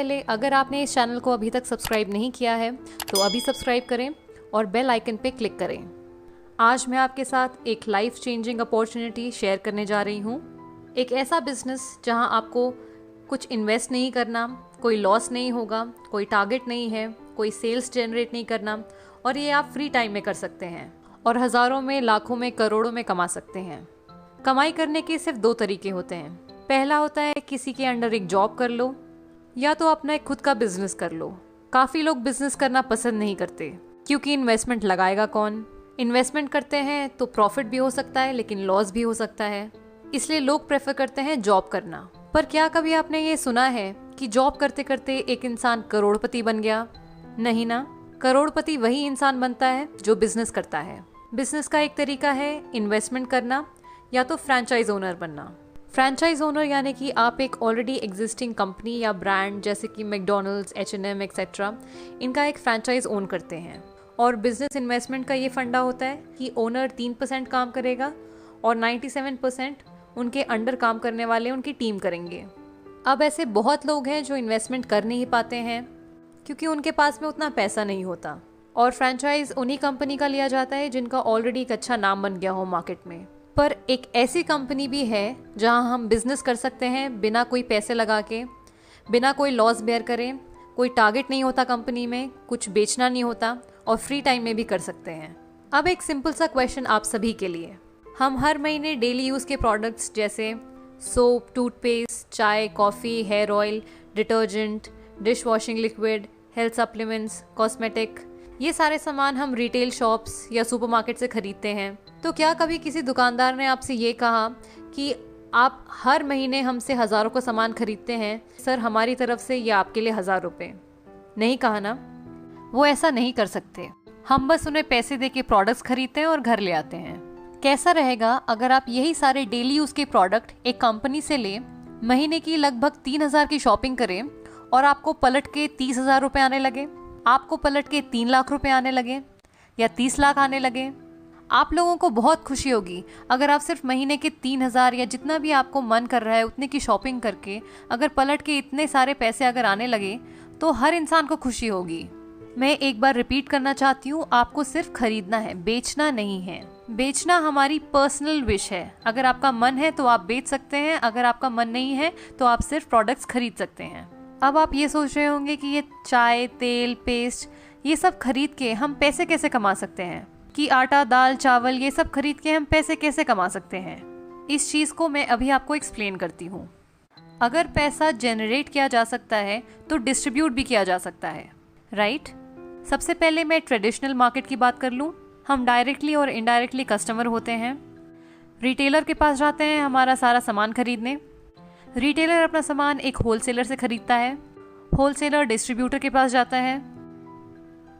पहले अगर आपने इस चैनल को अभी तक सब्सक्राइब नहीं किया है तो अभी सब्सक्राइब करें और बेल आइकन पे क्लिक करें। आज मैं आपके साथ एक लाइफ चेंजिंग अपॉर्चुनिटी शेयर करने जा रही हूँ। एक ऐसा बिजनेस जहाँ आपको कुछ इन्वेस्ट नहीं करना, कोई लॉस नहीं होगा, कोई टारगेट नहीं है, कोई सेल्स जनरेट नहीं करना और ये आप फ्री टाइम में कर सकते हैं और हज़ारों में, लाखों में, करोड़ों में कमा सकते हैं। कमाई करने के सिर्फ 2 तरीके होते हैं। पहला होता है किसी के अंडर एक जॉब कर लो या तो अपना एक खुद का बिजनेस कर लो। काफ़ी लोग बिजनेस करना पसंद नहीं करते क्योंकि इन्वेस्टमेंट लगाएगा कौन। इन्वेस्टमेंट करते हैं तो प्रॉफिट भी हो सकता है लेकिन लॉस भी हो सकता है, इसलिए लोग प्रेफर करते हैं जॉब करना। पर क्या कभी आपने ये सुना है कि जॉब करते करते एक इंसान करोड़पति बन गया? नहीं ना, करोड़पति वही इंसान बनता है जो बिजनेस करता है। बिजनेस का एक तरीका है इन्वेस्टमेंट करना या तो फ्रेंचाइज ओनर बनना। फ्रेंचाइज ओनर यानी कि आप एक ऑलरेडी एग्जिस्टिंग कंपनी या ब्रांड जैसे कि मैकडॉनल्ड्स, H&M एक्सेट्रा, इनका एक फ्रेंचाइज ओन करते हैं। और बिजनेस इन्वेस्टमेंट का ये फंडा होता है कि ओनर 3% काम करेगा और 97% उनके अंडर काम करने वाले उनकी टीम करेंगे। अब ऐसे बहुत लोग हैं जो इन्वेस्टमेंट कर नहीं पाते हैं क्योंकि उनके पास में उतना पैसा नहीं होता, और फ्रेंचाइज उन्हीं कंपनी का लिया जाता है जिनका ऑलरेडी एक अच्छा नाम बन गया हो मार्केट में। पर एक ऐसी कंपनी भी है जहां हम बिजनेस कर सकते हैं बिना कोई पैसे लगा के, बिना कोई लॉस बेयर करें, कोई टारगेट नहीं होता कंपनी में, कुछ बेचना नहीं होता और फ्री टाइम में भी कर सकते हैं। अब एक सिंपल सा क्वेश्चन आप सभी के लिए। हम हर महीने डेली यूज़ के प्रोडक्ट्स जैसे सोप, टूथपेस्ट, चाय, coffee, hair oil, detergent, dish washing liquid, health supplements, cosmetic, ये सारे सामान हम रिटेल शॉप्स या सुपरमार्केट से खरीदते हैं। तो क्या कभी किसी दुकानदार ने आपसे ये कहा कि आप हर महीने हमसे हज़ारों का सामान खरीदते हैं, सर हमारी तरफ से ये आपके लिए 1000 रुपये? नहीं कहा ना। वो ऐसा नहीं कर सकते। हम बस उन्हें पैसे दे के प्रोडक्ट्स खरीदते हैं और घर ले आते हैं। कैसा रहेगा अगर आप यही सारे डेली यूज़ के प्रोडक्ट एक कंपनी से लें, महीने की लगभग 3000 की शॉपिंग करें और आपको पलट के 30,000 रुपये आने लगे, आपको पलट के 3 लाख रुपए आने लगे या 30 लाख आने लगे? आप लोगों को बहुत खुशी होगी अगर आप सिर्फ महीने के 3000 या जितना भी आपको मन कर रहा है उतने की शॉपिंग करके अगर पलट के इतने सारे पैसे अगर आने लगे तो हर इंसान को खुशी होगी। मैं एक बार रिपीट करना चाहती हूँ, आपको सिर्फ खरीदना है, बेचना नहीं है। बेचना हमारी पर्सनल विश है। अगर आपका मन है तो आप बेच सकते हैं, अगर आपका मन नहीं है तो आप सिर्फ प्रोडक्ट्स खरीद सकते हैं। अब आप ये सोच रहे होंगे कि ये चाय, तेल, पेस्ट, ये सब खरीद के हम पैसे कैसे कमा सकते हैं, कि आटा, दाल, चावल ये सब खरीद के हम पैसे कैसे कमा सकते हैं। इस चीज़ को मैं अभी आपको एक्सप्लेन करती हूँ। अगर पैसा जनरेट किया जा सकता है तो डिस्ट्रीब्यूट भी किया जा सकता है, राइट? सबसे पहले मैं ट्रेडिशनल मार्केट की बात कर लूँ। हम डायरेक्टली और इनडायरेक्टली कस्टमर होते हैं। रिटेलर के पास जाते हैं हमारा सारा सामान खरीदने। रिटेलर अपना सामान एक होलसेलर से खरीदता है, होलसेलर डिस्ट्रीब्यूटर के पास जाता है,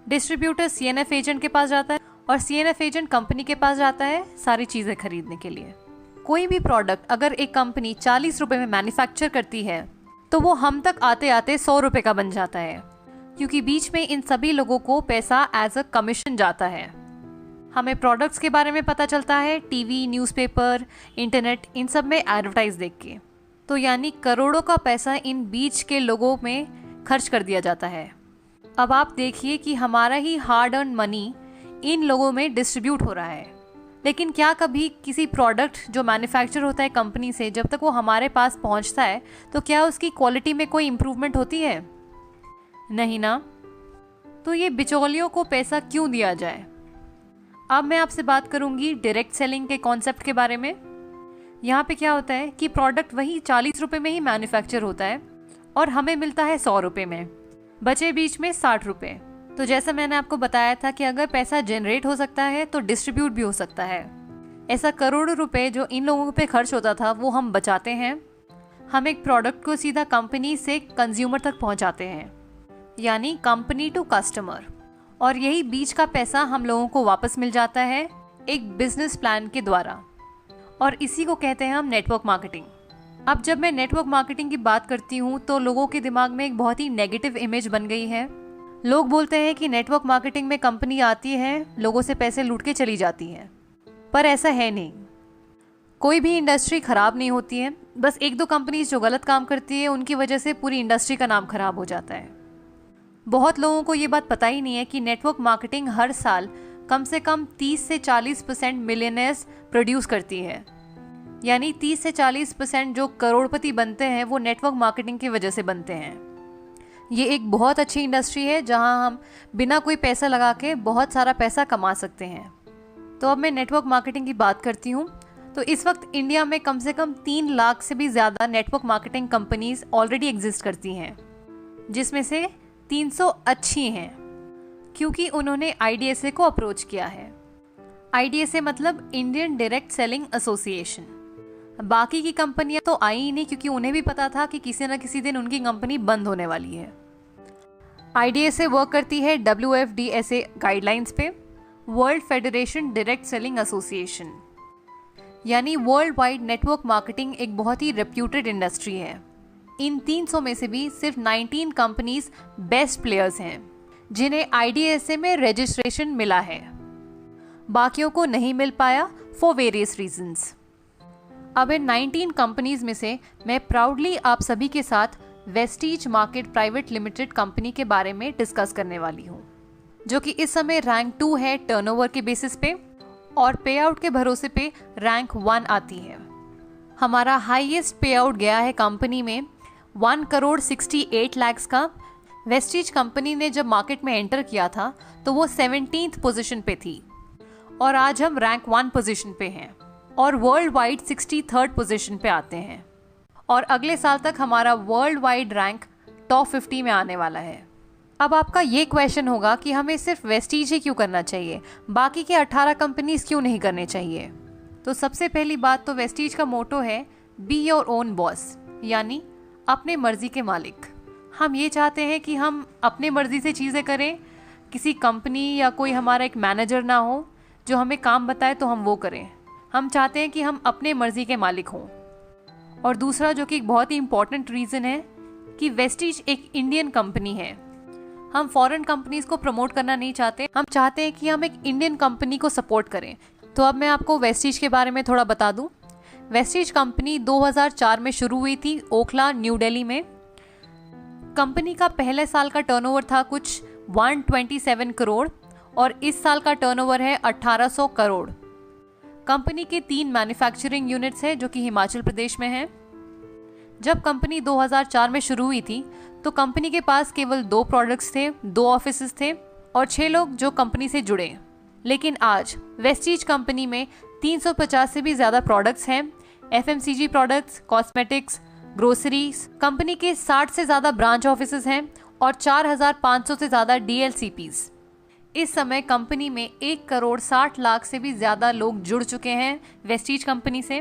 डिस्ट्रीब्यूटर CNF एजेंट के पास जाता है और CNF एजेंट कंपनी के पास जाता है सारी चीज़ें खरीदने के लिए। कोई भी प्रोडक्ट अगर एक कंपनी 40 रुपये में मैन्युफैक्चर करती है तो वो हम तक आते आते 100 रुपये का बन जाता है, क्योंकि बीच में इन सभी लोगों को पैसा एज अ कमीशन जाता है। हमें प्रोडक्ट्स के बारे में पता चलता है टीवी, न्यूज़पेपर, इंटरनेट, इन सब में एडवर्टाइज देख के। तो यानी करोड़ों का पैसा इन बीच के लोगों में खर्च कर दिया जाता है। अब आप देखिए कि हमारा ही हार्ड अर्न मनी इन लोगों में डिस्ट्रीब्यूट हो रहा है। लेकिन क्या कभी किसी प्रोडक्ट जो मैन्युफैक्चर होता है कंपनी से, जब तक वो हमारे पास पहुंचता है तो क्या उसकी क्वालिटी में कोई इम्प्रूवमेंट होती है? नहीं ना। तो ये बिचौलियों को पैसा क्यों दिया जाए? अब मैं आपसे बात करूंगी डायरेक्ट सेलिंग के कॉन्सेप्ट के बारे में। यहाँ पे क्या होता है कि प्रोडक्ट वही 40 रुपये में ही मैन्युफैक्चर होता है और हमें मिलता है 100 रुपये में, बचे बीच में 60 रुपये। तो जैसा मैंने आपको बताया था कि अगर पैसा जनरेट हो सकता है तो डिस्ट्रीब्यूट भी हो सकता है। ऐसा करोड़ों रुपए जो इन लोगों पे खर्च होता था वो हम बचाते हैं। हम एक प्रोडक्ट को सीधा कंपनी से कंज्यूमर तक पहुंचाते हैं, यानी कंपनी टू कस्टमर, और यही बीच का पैसा हम लोगों को वापस मिल जाता है एक बिजनेस प्लान के द्वारा, और इसी को कहते हैं हम नेटवर्क मार्केटिंग। अब जब मैं नेटवर्क मार्केटिंग की बात करती हूँ तो लोगों के दिमाग में एक बहुत ही नेगेटिव इमेज बन गई है। लोग बोलते हैं कि नेटवर्क मार्केटिंग में कंपनी आती है, लोगों से पैसे लूट के चली जाती है, पर ऐसा है नहीं। कोई भी इंडस्ट्री ख़राब नहीं होती है, बस एक दो कंपनीज जो गलत काम करती है उनकी वजह से पूरी इंडस्ट्री का नाम खराब हो जाता है। बहुत लोगों को ये बात पता ही नहीं है कि नेटवर्क मार्केटिंग हर साल कम से कम 30 से 40% मिलियनेयर्स प्रोड्यूस करती है। यानी 30 से 40% जो करोड़पति बनते हैं वो नेटवर्क मार्केटिंग की वजह से बनते हैं। ये एक बहुत अच्छी इंडस्ट्री है जहां हम बिना कोई पैसा लगा के बहुत सारा पैसा कमा सकते हैं। तो अब मैं नेटवर्क मार्केटिंग की बात करती हूँ। तो इस वक्त इंडिया में कम से कम 3 लाख से भी ज़्यादा network marketing companies already exist करती हैं, जिसमें से 300 अच्छी हैं क्योंकि उन्होंने IDSA को अप्रोच किया है। IDSA मतलब इंडियन डायरेक्ट सेलिंग एसोसिएशन। बाकी की कंपनियां तो आई ही नहीं क्योंकि उन्हें भी पता था कि किसी न किसी दिन उनकी कंपनी बंद होने वाली है। IDSA वर्क करती है WFDSA गाइडलाइंस पे, world federation direct selling association. यानी वर्ल्ड वाइड नेटवर्क मार्केटिंग एक बहुत ही रेप्यूटेड इंडस्ट्री है। इन 300 में से भी सिर्फ 19 कंपनीज बेस्ट प्लेयर्स हैं जिन्हें IDSA में रजिस्ट्रेशन मिला है। बाकियों को नहीं मिल पाया फॉर वेरियस रीजंस। अब इन 19 कंपनीज में से मैं प्राउडली आप सभी के साथ Vestige market private limited company के बारे में डिस्कस करने वाली हूँ, जो कि इस समय रैंक 2 है टर्नओवर के बेसिस पे और पे आउट के भरोसे पे रैंक 1 आती है। हमारा हाईएस्ट पे आउट गया है कंपनी में 1,68 लाख का। वेस्टीज कंपनी ने जब मार्केट में एंटर किया था तो वो 17th पोजीशन पे थी और आज हम रैंक 1 पोजीशन पे हैं और वर्ल्ड वाइड 63rd पोजीशन पे आते हैं। और अगले साल तक हमारा वर्ल्ड वाइड रैंक टॉप 50 में आने वाला है। अब आपका ये क्वेश्चन होगा कि हमें सिर्फ वेस्टीज ही क्यों करना चाहिए, बाकी के 18 कंपनीज क्यों नहीं करने चाहिए। तो सबसे पहली बात तो वेस्टीज का मोटो है बी योर ओन बॉस, यानी अपने मर्जी के मालिक। हम ये चाहते हैं कि हम अपने मर्जी से चीज़ें करें, किसी कंपनी या कोई हमारा एक मैनेजर ना हो जो हमें काम बताए तो हम वो करें। हम चाहते हैं कि हम अपने मर्जी के मालिक हों। और दूसरा जो कि एक बहुत ही इंपॉर्टेंट रीज़न है कि वेस्टीज एक इंडियन कंपनी है। हम फॉरेन कंपनीज को प्रमोट करना नहीं चाहते, हम चाहते हैं कि हम एक इंडियन कंपनी को सपोर्ट करें। तो अब मैं आपको वेस्टीज के बारे में थोड़ा बता दूं। वेस्टीज कंपनी 2004 में शुरू हुई थी ओखला, न्यू दिल्ली में। कंपनी का पहले साल का टर्नओवर था कुछ 127 करोड़ और इस साल का टर्नओवर है 1800 करोड़। कंपनी के 3 मैन्युफैक्चरिंग यूनिट्स हैं जो कि हिमाचल प्रदेश में हैं। जब कंपनी 2004 में शुरू हुई थी तो कंपनी के पास केवल 2 प्रोडक्ट्स थे, 2 ऑफिसेस थे और 6 लोग जो कंपनी से जुड़े। लेकिन आज वेस्टीज कंपनी में 350 से भी ज़्यादा प्रोडक्ट्स हैं। FMCG products, cosmetics, groceries. Company के 60 से ज़्यादा ब्रांच ऑफिसेस हैं और 4,500 से ज़्यादा DLCPs। इस समय कंपनी में 1,60,00,000 से भी ज़्यादा लोग जुड़ चुके हैं वेस्टीज कंपनी से।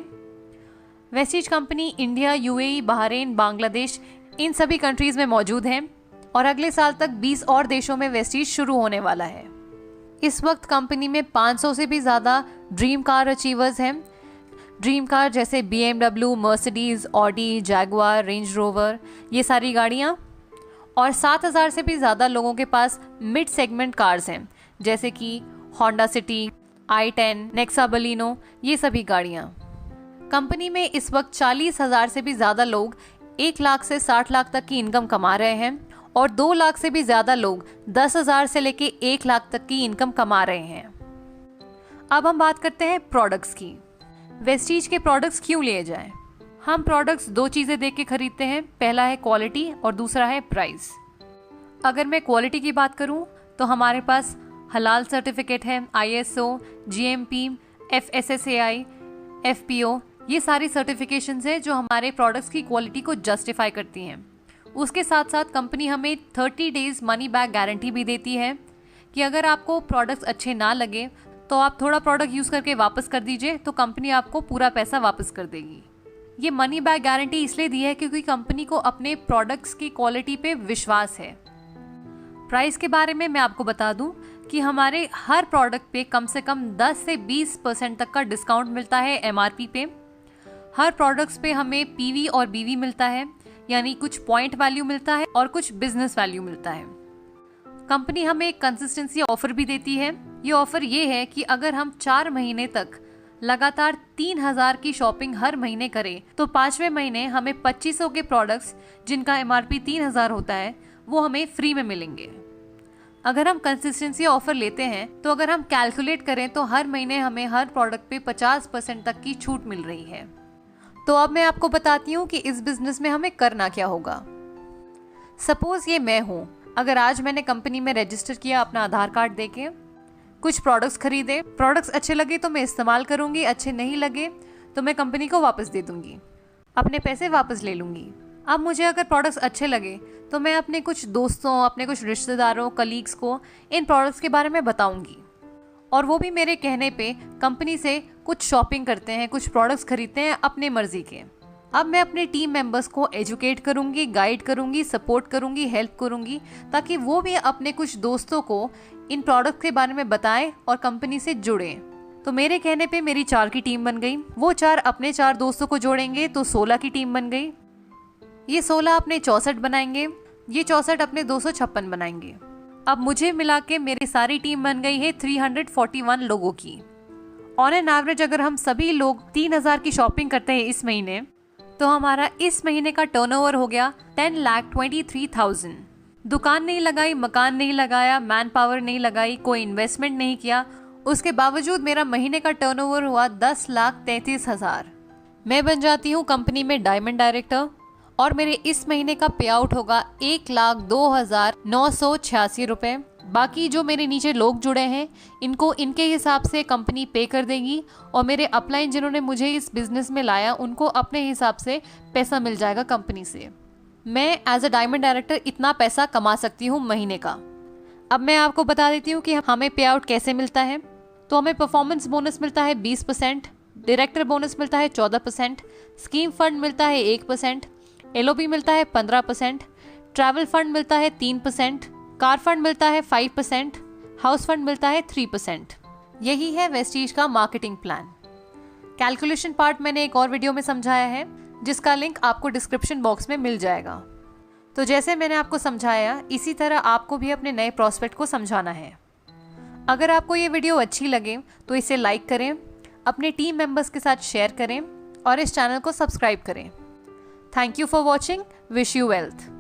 Vestige company India, UAE, Bahrain, Bangladesh इन सभी कंट्रीज में मौजूद हैं और अगले साल तक 20 और देशों में वेस्टीज शुरू होने वाला है। इस वक्त कंपनी में 500 से भी ज़्यादा ड्रीम कार अचीवर्स हैं। ड्रीम कार जैसे BMW, Mercedes, Audi, Jaguar, range rover, ये सारी गाड़ियाँ। और 7,000 से भी ज़्यादा लोगों के पास मिड सेगमेंट कार्स हैं जैसे कि Honda city, i10, Nexa Baleno, ये सभी गाड़ियाँ। कंपनी में इस वक्त 40,000 से भी ज़्यादा लोग 1 लाख से 60 लाख तक की इनकम कमा रहे हैं और 2 लाख से भी ज़्यादा लोग 10,000 से लेके 1 लाख तक की इनकम कमा रहे हैं। अब हम बात करते हैं प्रोडक्ट्स की। वेस्टीज के प्रोडक्ट्स क्यों लिए जाएं? हम प्रोडक्ट्स 2 चीज़ें देख के खरीदते हैं, पहला है क्वालिटी और दूसरा है प्राइस। अगर मैं क्वालिटी की बात करूं तो हमारे पास हलाल सर्टिफिकेट है, ISO, GMP, FSSAI, FPO, ये सारी सर्टिफिकेशंस हैं जो हमारे प्रोडक्ट्स की क्वालिटी को जस्टिफाई करती हैं। उसके साथ साथ कंपनी हमें 30 डेज मनी बैक गारंटी भी देती है कि अगर आपको प्रोडक्ट्स अच्छे ना लगे तो आप थोड़ा प्रोडक्ट यूज़ करके वापस कर दीजिए तो कंपनी आपको पूरा पैसा वापस कर देगी। ये मनी बैक गारंटी इसलिए दी है क्योंकि कंपनी को अपने प्रोडक्ट्स की क्वालिटी पे विश्वास है। प्राइस के बारे में मैं आपको बता दूं कि हमारे हर प्रोडक्ट पे कम से कम 10 से 20% तक का डिस्काउंट मिलता है MRP पे। हर प्रोडक्ट्स पे हमें PV और BV मिलता है, यानी कुछ पॉइंट वैल्यू मिलता है और कुछ बिजनेस वैल्यू मिलता है। कंपनी हमें एक कंसिस्टेंसी ऑफर भी देती है। ये ऑफर ये है कि अगर हम 4 महीने तक लगातार 3000 की शॉपिंग हर महीने करें तो 5वें महीने हमें 2500 के प्रोडक्ट्स जिनका MRP 3000 होता है वो हमें फ्री में मिलेंगे। अगर हम कंसिस्टेंसी ऑफर लेते हैं तो अगर हम कैलकुलेट करें तो हर महीने हमें हर प्रोडक्ट पे 50% तक की छूट मिल रही है। तो अब मैं आपको बताती हूँ कि इस बिजनेस में हमें करना क्या होगा। सपोज ये मैं हूँ, अगर आज मैंने कंपनी में रजिस्टर किया अपना आधार कार्ड देके, कुछ प्रोडक्ट्स खरीदे, प्रोडक्ट्स अच्छे लगे तो मैं इस्तेमाल करूंगी, अच्छे नहीं लगे तो मैं कंपनी को वापस दे दूंगी, अपने पैसे वापस ले लूंगी। अब मुझे अगर प्रोडक्ट्स अच्छे लगे तो मैं अपने कुछ दोस्तों, अपने कुछ रिश्तेदारों, कलीग्स को इन प्रोडक्ट्स के बारे में बताऊंगी और वो भी मेरे कहने पे कंपनी से कुछ शॉपिंग करते हैं, कुछ प्रोडक्ट्स खरीदते हैं अपने मर्जी के। अब मैं अपने टीम मेंबर्स को एजुकेट करूंगी, गाइड करूंगी, सपोर्ट करूंगी, हेल्प करूंगी ताकि वो भी अपने कुछ दोस्तों को इन प्रोडक्ट के बारे में बताएं और कंपनी से जुड़ें। तो मेरे कहने पे मेरी 4 की टीम बन गई, वो 4 अपने 4 दोस्तों को जोड़ेंगे तो 16 की टीम बन गई, ये 16 अपने 64 बनाएंगे, ये 64 अपने 256 बनाएंगे। अब मुझे मिला के मेरी सारी टीम बन गई है 341 लोगों की। ऑन एन एवरेज अगर हम सभी लोग 3000 की शॉपिंग करते हैं इस महीने तो हमारा इस महीने का टर्नओवर हो गया 10,23,000। दुकान नहीं लगाई, मकान नहीं लगाया, मैन पावर नहीं लगाई, कोई इन्वेस्टमेंट नहीं किया, उसके बावजूद मेरा महीने का टर्नओवर हुआ 10,33,000। मैं बन जाती हूँ कंपनी में डायमंड डायरेक्टर और मेरे इस महीने का पे आउट होगा 1,02,986 रुपये। बाकी जो मेरे नीचे लोग जुड़े हैं इनको इनके हिसाब से कंपनी पे कर देगी और मेरे अपलाइन जिन्होंने मुझे इस बिजनेस में लाया उनको अपने हिसाब से पैसा मिल जाएगा कंपनी से। मैं एज अ डायमंड डायरेक्टर इतना पैसा कमा सकती हूँ महीने का। अब मैं आपको बता देती हूँ कि हमें पे आउट कैसे मिलता है। तो हमें परफॉर्मेंस बोनस मिलता है 20%, डायरेक्टर बोनस मिलता है 14%, स्कीम फंड मिलता है 1%, LOB मिलता है 15%, ट्रैवल फंड मिलता है 3%, कार फंड मिलता है 5%, हाउस फंड मिलता है 3%। यही है वेस्टीज का मार्केटिंग प्लान। कैलकुलेशन पार्ट मैंने एक और वीडियो में समझाया है जिसका लिंक आपको डिस्क्रिप्शन बॉक्स में मिल जाएगा। तो जैसे मैंने आपको समझाया इसी तरह आपको भी अपने नए प्रॉस्पेक्ट को समझाना है। अगर आपको ये वीडियो अच्छी लगे तो इसे लाइक करें, अपने टीम मेंबर्स के साथ शेयर करें और इस चैनल को सब्सक्राइब करें। Thank you for watching. Wish you wealth.